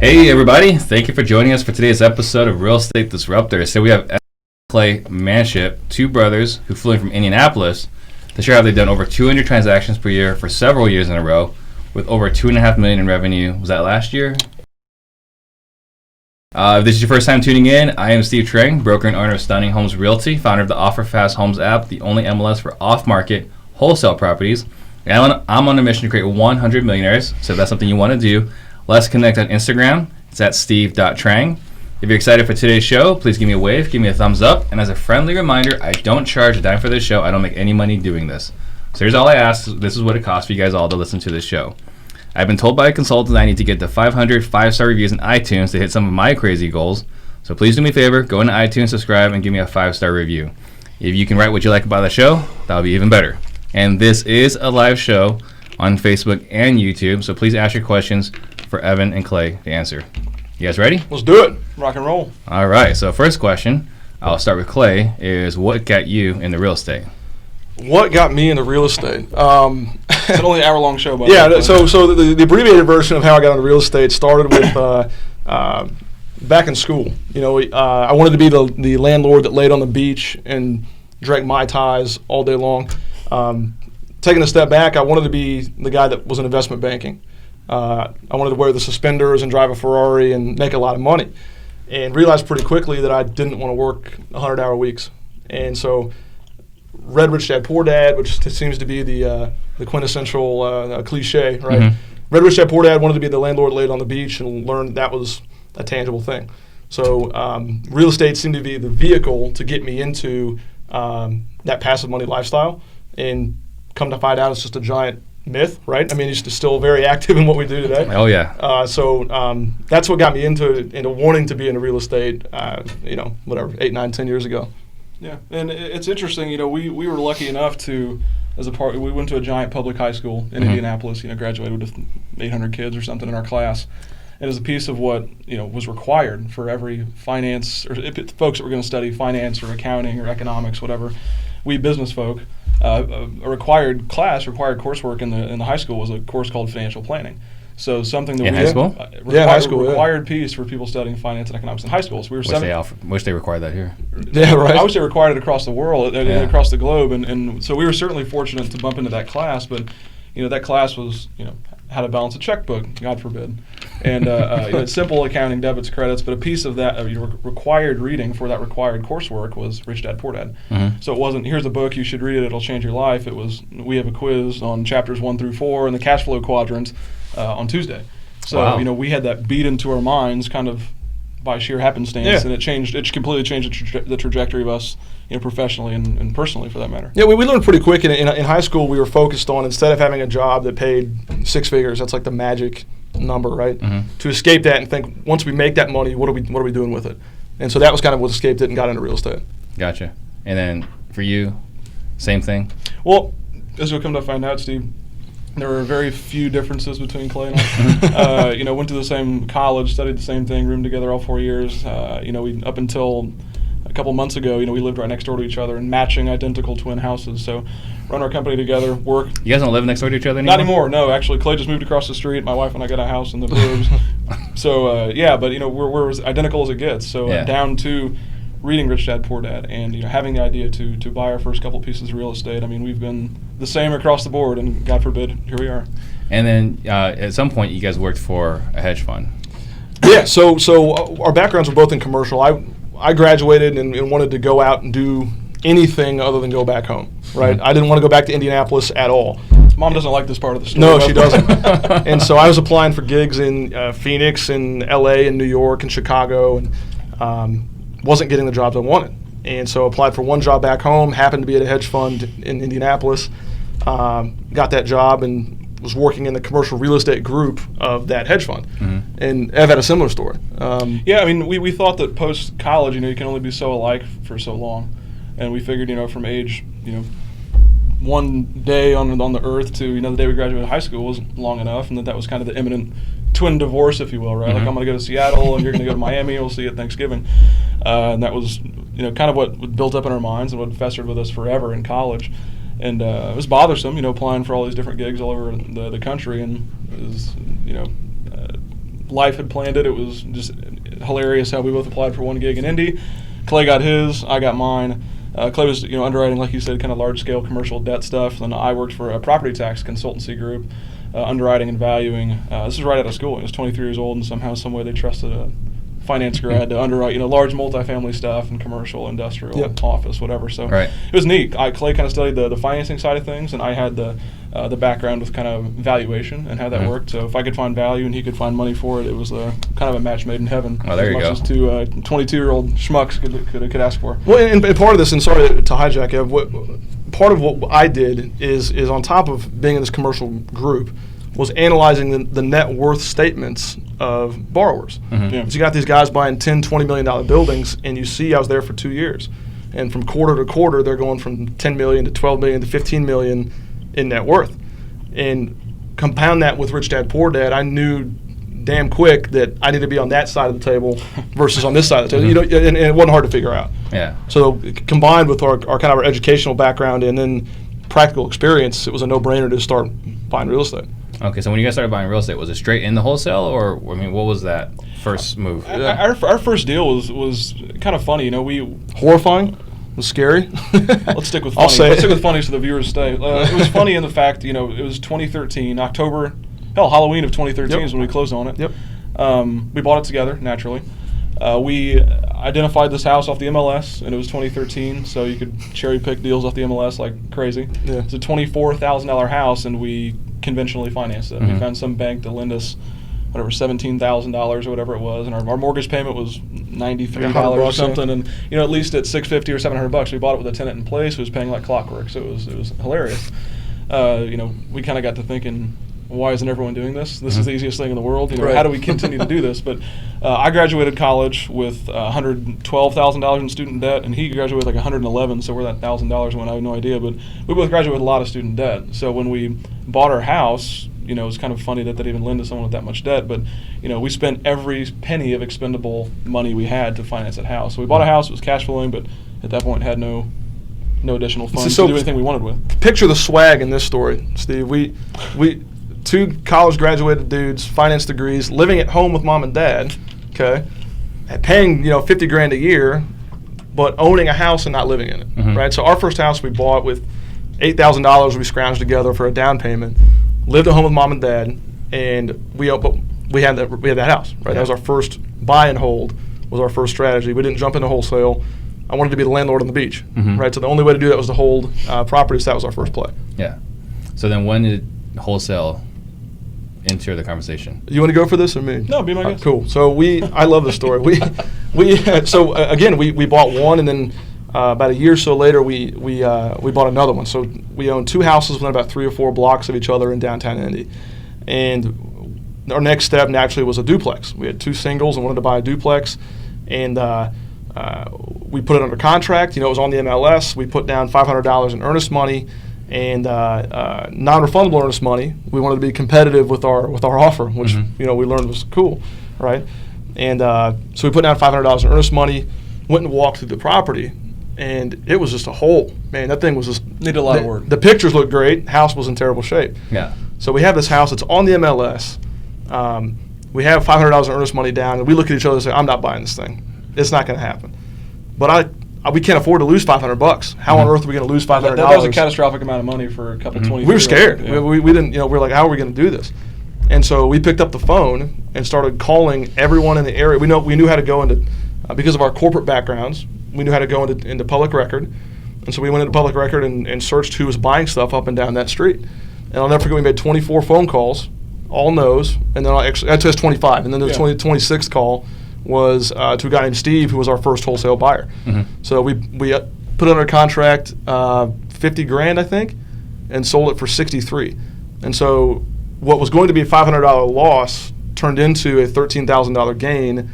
Hey everybody, thank you for joining us for today's episode of Real Estate Disruptor. So we have Evan and Clay Manship, two brothers who flew in from Indianapolis to share how they've done over 200 transactions per year for several years in a row with over $2.5 million in revenue. Was that last year? If this is your first time tuning in, I am Steve Trang, broker and owner of Stunning Homes Realty, founder of the Offer Fast Homes app, the only MLS for off-market wholesale properties. And I'm on a mission to create 100 millionaires, so if that's something you want to do, let's connect on Instagram. It's at steve.trang. If you're excited for today's show, please give me a wave, give me a thumbs up. And as a friendly reminder, I don't charge a dime for this show. I don't make any money doing this. So here's all I ask. This is what it costs for you guys all to listen to this show. I've been told by a consultant I need to get to 500 5-star reviews in iTunes to hit some of my crazy goals. So please do me a favor, go into iTunes, subscribe, and give me a 5-star review. If you can write what you like about the show, that'll be even better. And this is a live show on Facebook and YouTube, so please ask your questions for Evan and Clay to answer. You guys ready? Let's do it. Rock and roll. All right. So first question, I'll start with Clay, is what got you into real estate? What got me into real estate? It's an only hour-long show, by the Yeah, way. so the abbreviated version of how I got into real estate started with back in school. You know, I wanted to be the landlord that laid on the beach and drank Mai Tais all day long. Taking a step back, I wanted to be the guy that was in investment banking. I wanted to wear the suspenders and drive a Ferrari and make a lot of money, and realized pretty quickly that I didn't want to work 100-hour weeks. And so read Rich Dad Poor Dad, which seems to be the quintessential cliche, right? Mm-hmm. Read Rich Dad Poor Dad, wanted to be the landlord laid on the beach, and learned that was a tangible thing. So real estate seemed to be the vehicle to get me into that passive money lifestyle, and come to find out it's just a giant myth, right? I mean, it's still very active in what we do today. Oh, yeah. So that's what got me into wanting to be in real estate, 8, 9, 10 years ago. Yeah, and it's interesting, we were lucky enough to, we went to a giant public high school in Indianapolis, graduated with 800 kids or something in our class. And as a piece of what, was required for every finance, or folks that were going to study finance or accounting or economics, whatever, we business folk, a required coursework in the high school was a course called financial planning. So something that in high school? Required piece for people studying finance and economics in high school. So we were wish they required that here. Yeah, right. I wish they required it across the world, across the globe, and so we were certainly fortunate to bump into that class. But that class was how to balance a checkbook, God forbid, and simple accounting, debits, credits. But a piece of that required reading for that required coursework was Rich Dad Poor Dad. Mm-hmm. So it wasn't, here's a book, you should read it, it'll change your life. It was, we have a quiz on chapters 1 through 4 and the cash flow quadrants on Tuesday. So wow. We had that beat into our minds kind of by sheer happenstance, and it completely changed the trajectory of us, professionally and personally, for that matter. Yeah, we learned pretty quick. In high school, we were focused on, instead of having a job that paid 6 figures, that's like the magic number, right? Mm-hmm. To escape that and think, once we make that money, what are we doing with it? And so that was kind of what escaped it and got into real estate. Gotcha. And then for you, same thing? Well, as you'll come to find out, Steve, there were very few differences between Clay and I. Went to the same college, studied the same thing, roomed together all 4 years. We up until a couple months ago, we lived right next door to each other in matching identical twin houses. So run our company together, work. You guys don't live next door to each other anymore? Not anymore, no. Actually, Clay just moved across the street. My wife and I got a house in the burbs. So, but, we're as identical as it gets. So down to reading Rich Dad Poor Dad and having the idea to buy our first couple pieces of real estate. I mean, we've been the same across the board, and God forbid, here we are. And then at some point, you guys worked for a hedge fund. Yeah, so our backgrounds were both in commercial. I graduated and wanted to go out and do anything other than go back home, right? Mm-hmm. I didn't want to go back to Indianapolis at all. Mom doesn't like this part of the story. No, she doesn't. And so I was applying for gigs in Phoenix and L.A. and New York and Chicago, and wasn't getting the jobs I wanted. And so applied for one job back home, happened to be at a hedge fund in Indianapolis, got that job and was working in the commercial real estate group of that hedge fund. Mm-hmm. And Ev had a similar story. We thought that post-college, you can only be so alike for so long. And we figured, from age, one day on the earth to, the day we graduated high school was long enough, and that was kind of the imminent twin divorce, if you will, right? Mm-hmm. Like, I'm going to go to Seattle, and you're going to go to Miami, we'll see you at Thanksgiving. And that was, kind of what built up in our minds and what festered with us forever in college. And it was bothersome, applying for all these different gigs all over the country, and it was, life had planned it. It was just hilarious how we both applied for one gig in Indy. Clay got his, I got mine. Clay was, underwriting, like you said, kind of large-scale commercial debt stuff. Then I worked for a property tax consultancy group, underwriting and valuing. This is right out of school. I was 23 years old, and somehow, some way, they trusted a finance grad to underwrite, large multifamily stuff and commercial, industrial, office, whatever. So it was neat. Clay kind of studied the financing side of things, and I had the background with kind of valuation and how that worked. So if I could find value and he could find money for it, it was kind of a match made in heaven. Oh, there you go. As much as two 22-year-old schmucks could ask for. Well, and part of this, and sorry to hijack, Ev, part of what I did is on top of being in this commercial group, was analyzing the net worth statements of borrowers. So you got these guys buying $10, $20 million buildings, and you see I was there for 2 years. And from quarter to quarter, they're going from $10 million to $12 million to $15 million in net worth. And compound that with Rich Dad Poor Dad, I knew damn quick that I need to be on that side of the table versus on this side of the table. And it wasn't hard to figure out. Yeah. So combined with our kind of our educational background and then practical experience, it was a no-brainer to start buying real estate. Okay, so when you guys started buying real estate, was it straight in the wholesale, or what was that first move? Our first deal was kind of funny. Horrifying. It was scary. Let's stick with funny. Let's stick with funny so the viewers stay. It was funny in the fact, it was 2013, Halloween of 2013 is when we closed on it. We bought it together, naturally. We identified this house off the MLS, and it was 2013, so you could cherry pick deals off the MLS like crazy. It's a $24,000 house, and we conventionally financed it. We found some bank to lend us whatever, $17,000 or whatever it was, and our mortgage payment was $93 or something, and at least at $650 or $700, we bought it with a tenant in place who was paying like clockwork, so it was hilarious. We kind of got to thinking, why isn't everyone doing this? This is the easiest thing in the world. How do we continue to do this? But I graduated college with $112,000 in student debt, and he graduated with like $111,000. So where that $1,000 went, I have no idea. But we both graduated with a lot of student debt. So when we bought our house, it was kind of funny that they'd even lend to someone with that much debt. But we spent every penny of expendable money we had to finance that house. So we bought a house; it was cash flowing, but at that point had no additional funds to do anything we wanted with. Picture the swag in this story, Steve. We two college graduated dudes, finance degrees, living at home with mom and dad, okay, paying $50,000 a year, but owning a house and not living in it, right? So our first house we bought with $8,000 we scrounged together for a down payment, lived at home with mom and dad, and we had that house, right? That was our first buy and hold, was our first strategy. We didn't jump into wholesale. I wanted to be the landlord on the beach, right? So the only way to do that was to hold properties. That was our first play. Yeah. So then when did wholesale enter the conversation? You want to go for this or me? No, be my guest. Cool. So I love this story. we bought one, and then about a year or so later we bought another one. So we owned two houses within about 3 or 4 blocks of each other in downtown Indy, and our next step naturally was a duplex. We had 2 singles and wanted to buy a duplex, and we put it under contract. It was on the MLS. We put down $500 in earnest money and non-refundable earnest money. We wanted to be competitive with our offer, which we learned was cool, right? And so we put down $500 in earnest money, went and walked through the property, and it was just a hole. Man, that thing was just needed a lot of work. The pictures looked great. House was in terrible shape. Yeah. So we have this house. It's on the MLS. We have $500 in earnest money down, and we look at each other and say, "I'm not buying this thing. It's not going to happen." But we can't afford to lose $500. How on earth are we going to lose $500? That was a catastrophic amount of money for a couple 20 We were scared. Yeah. We didn't. We were like, how are we going to do this? And so we picked up the phone and started calling everyone in the area. We knew how to go into because of our corporate backgrounds. We knew how to go into public record, and so we went into public record and searched who was buying stuff up and down that street. And I'll never forget, we made 24 phone calls, all no's, and then I took us 25, and then the 26th call was to a guy named Steve, who was our first wholesale buyer. So we put it under contract $50,000, I think, and sold it for $63,000. And so what was going to be a $500 loss turned into a $13,000 gain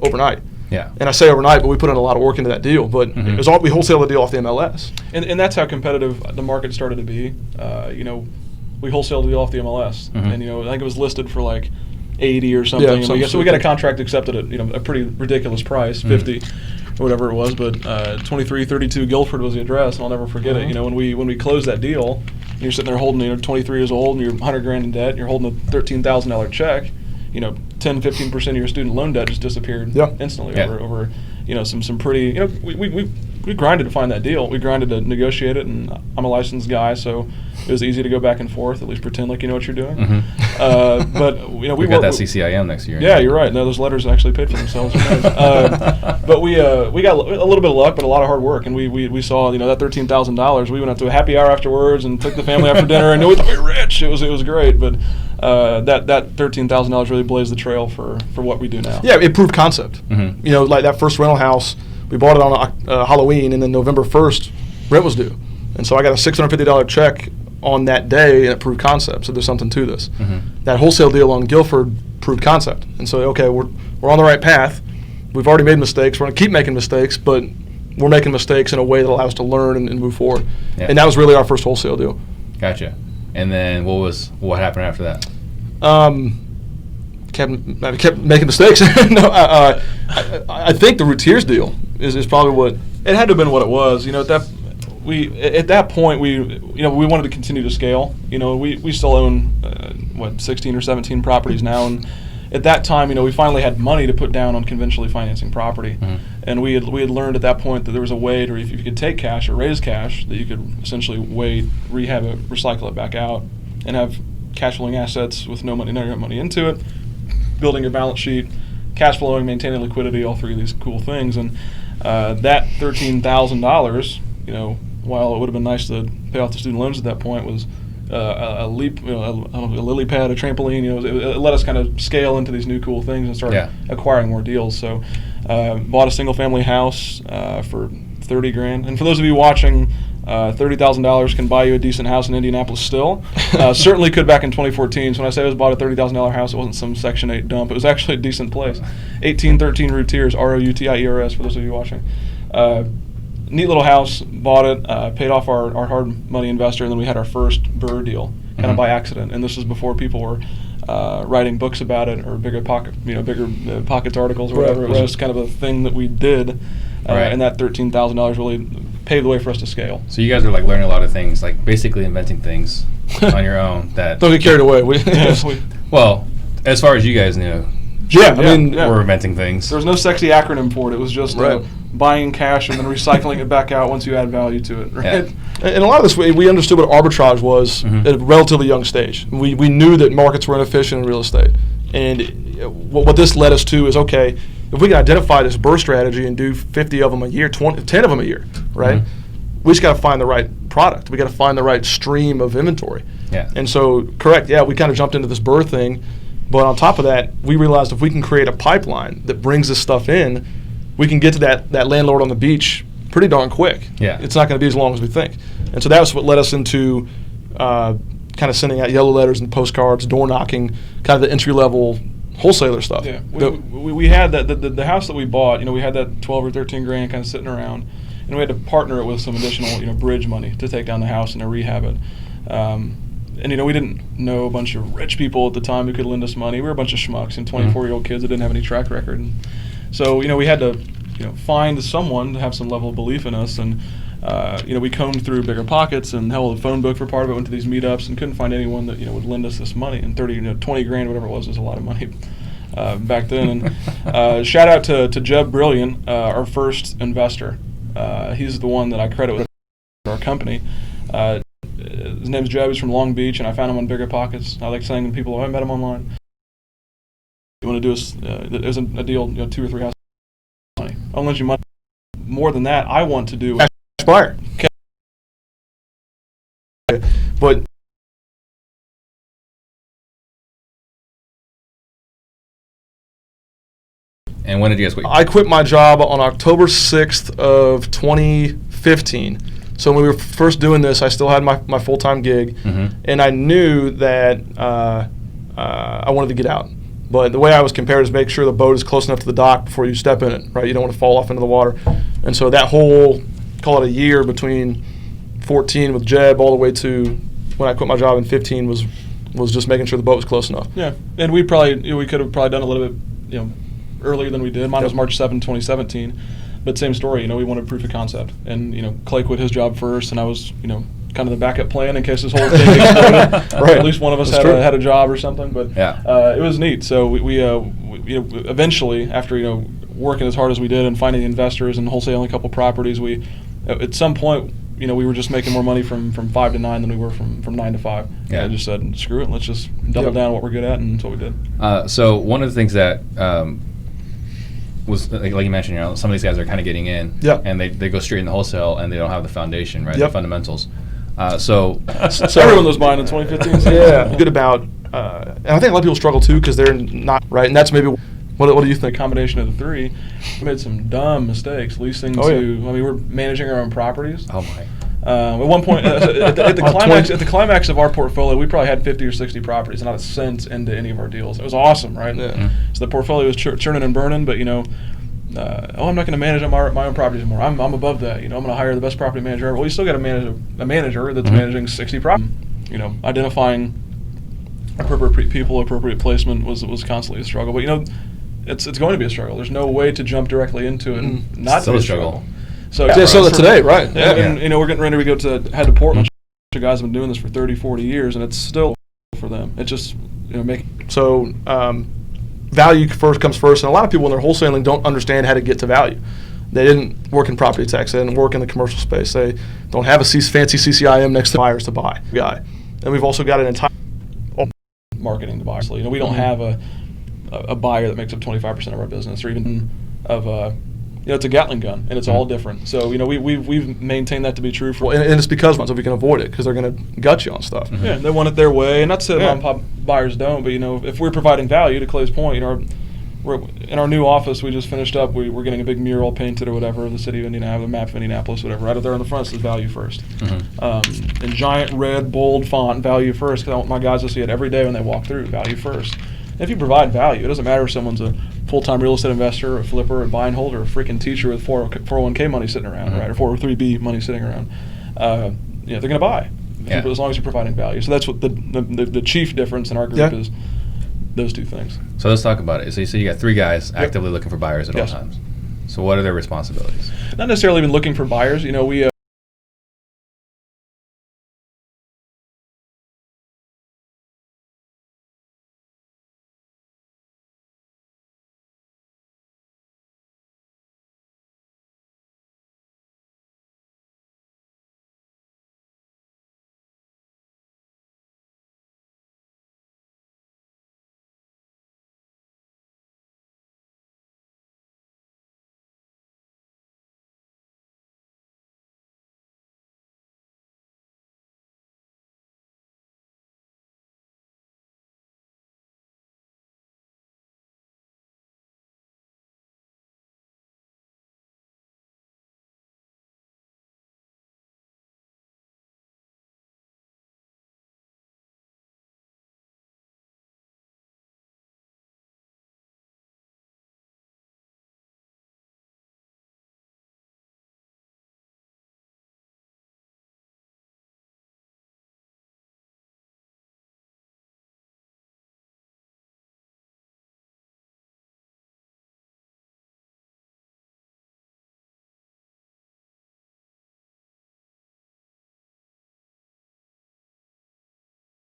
overnight. Yeah. And I say overnight, but we put in a lot of work into that deal. But it was we wholesaled the deal off the MLS. And that's how competitive the market started to be. We wholesaled the deal off the MLS, and I think it was listed for like 80 or something. Yeah, so we got a contract accepted at a pretty ridiculous price, 50 or whatever it was. But 2332 Guilford was the address, and I'll never forget it. When we closed that deal, you're sitting there holding 23 years old, and you're $100,000 in debt, and you're holding a $13,000 check. 10-15% of your student loan debt just disappeared instantly over some pretty, we grinded to find that deal. We grinded to negotiate it, and I'm a licensed guy, so it was easy to go back and forth, at least pretend like you know what you're doing. But we got that CCIM next year. Yeah, you're right. No, those letters actually paid for themselves. But we got a little bit of luck, but a lot of hard work, and we saw that $13,000. We went out to a happy hour afterwards and took the family out for dinner, and we thought we were rich. It was great, but that $13,000 really blazed the trail for what we do now. Yeah, it proved concept. Like that first rental house, we bought it on Halloween, and then November 1st, rent was due. And so I got a $650 check on that day, and it proved concept. So there's something to this. That wholesale deal on Guilford proved concept. And so, okay, we're on the right path. We've already made mistakes. We're going to keep making mistakes, but we're making mistakes in a way that allows us to learn and move forward. Yeah. And that was really our first wholesale deal. Gotcha. And then what happened after that? Kept making mistakes. No, I think the Routiers deal is probably what it had to have been. What it was, at that point we wanted to continue to scale. We still own 16 or 17 properties now, and at that time, we finally had money to put down on conventionally financing property, and we had learned at that point that there was a way to, if you could take cash or raise cash, that you could essentially rehab it, recycle it back out, and have cash flowing assets with no money into it, building your balance sheet, cash flowing, maintaining liquidity, all three of these cool things. And that $13,000, while it would have been nice to pay off the student loans at that point, was a leap, a lily pad, a trampoline. It let us kind of scale into these new cool things and start acquiring more deals. So bought a single family house for $30,000. And for those of you watching, $30,000 can buy you a decent house in Indianapolis still. Certainly could back in 2014. So when I say I bought a $30,000 house, it wasn't some Section 8 dump. It was actually a decent place. 1813 Routiers, Routiers, for those of you watching. Neat little house, bought it, paid off our hard money investor, and then we had our first BRRRR deal, kind of by accident. And this was before people were writing books about it or bigger pockets articles or whatever. It was just kind of a thing that we did. And that $13,000 really paved the way for us to scale. So you guys are learning a lot of things, basically inventing things on your own. That don't get carried away. Well, as far as you guys knew, we're inventing things. There was no sexy acronym for it. It was just buying cash and then recycling it back out once you add value to it. Right. Yeah. And a lot of this, we understood what arbitrage was at a relatively young stage. We knew that markets were inefficient in real estate, and what this led us to is, okay, if we can identify this BRRRR strategy and do 50 of them a year, 10 of them a year, right? We just got to find the right product. We got to find the right stream of inventory. Yeah. And so, correct, we kind of jumped into this BRRRR thing, but on top of that, we realized if we can create a pipeline that brings this stuff in, we can get to that landlord on the beach pretty darn quick. Yeah. It's not going to be as long as we think. And so that was what led us into kind of sending out yellow letters and postcards, door knocking, kind of the entry-level wholesaler stuff. Yeah, we had that the house that we bought. We had that $12 or $13 grand kind of sitting around, and we had to partner it with some additional bridge money to take down the house and to rehab it. And we didn't know a bunch of rich people at the time who could lend us money. We were a bunch of schmucks and 24-year-old kids that didn't have any track record. And so we had to find someone to have some level of belief in us. And we combed through bigger pockets and held a phone book for part of it. Went to these meetups and couldn't find anyone that would lend us this money. And 20 grand, whatever it was a lot of money back then. And shout out to Jeb Brilliant, our first investor. He's the one that I credit with our company. His name's Jeb. He's from Long Beach, and I found him on Bigger Pockets. I like saying to people, I met him online. You want to do there's a deal, 2 or 3 houses money. I'll lend you money. More than that, I want to do cash buyer. But and when did you guys quit? I quit my job on October 6th of 2015. So when we were first doing this, I still had my full-time gig, and I knew that I wanted to get out. But the way I was compared is make sure the boat is close enough to the dock before you step in it, right? You don't want to fall off into the water. And so that whole, call it a year between 14 with Jeb all the way to when I quit my job in 15 was just making sure the boat was close enough. Yeah, and we could have probably done a little bit earlier than we did. Mine was March 7, 2017. But same story, we wanted proof of concept. And, Clay quit his job first, and I was, kind kind of the backup plan in case this whole thing exploded. Right. At least one of us had a job or something. But it was neat. So we eventually, after working as hard as we did and finding investors and wholesaling a couple properties, we at some point we were just making more money from 5 to 9 than we were from 9 to 5. Yeah. And I just said, screw it, let's just double down on what we're good at, and that's what we did. So one of the things that was like you mentioned, some of these guys are kind of getting in, and they go straight into wholesale, and they don't have the foundation, right? The fundamentals. So everyone was buying in 2015. Yeah, good about. And I think a lot of people struggle too because they're not right, and that's maybe. What do you think? Combination of the three, we made some dumb mistakes leasing to. I mean, we're managing our own properties. Oh my. At one point, at the climax of our portfolio, we probably had 50 or 60 properties, not a cent into any of our deals. It was awesome, right? Yeah. So the portfolio was churning and burning, but I'm not going to manage my own properties anymore. I'm above that. I'm going to hire the best property manager ever. Well, you still got to manage a manager that's managing 60 properties. Identifying appropriate people, appropriate placement was constantly a struggle. But it's going to be a struggle. There's no way to jump directly into it and not still be a struggle. So today, right? And we're getting ready to head to Portland. The guys have been doing this for 30, 40 years, and it's still for them. It's just So value first comes first, and a lot of people when they're wholesaling don't understand how to get to value. They didn't work in property tax. They didn't work in the commercial space. They don't have a fancy CCIM next to buyers to buy. And we've also got an entire marketing to buy. So, we don't have a buyer that makes up 25% of our business, or even of it's a Gatling gun, and it's all different. So we've maintained that to be true for. And it's because so we can avoid it because they're going to gut you on stuff. Yeah, they want it their way, and not to say mom and pop buyers don't, but if we're providing value, to Clay's point, we're in our new office we just finished up. We're getting a big mural painted or whatever of the city of Indianapolis, the map of Indianapolis, whatever. Right up there on the front says value first, in giant red bold font, value first. Because I want my guys to see it every day when they walk through. Value first. And if you provide value, it doesn't matter if someone's a full-time real estate investor, a flipper, a buy and holder, a freaking teacher with 401k money sitting around, right, or 403b money sitting around. They're going to buy as long as you're providing value. So that's what the chief difference in our group is. Those two things. So let's talk about it. So you say you got 3 guys actively looking for buyers at all times. So what are their responsibilities? Not necessarily even looking for buyers. We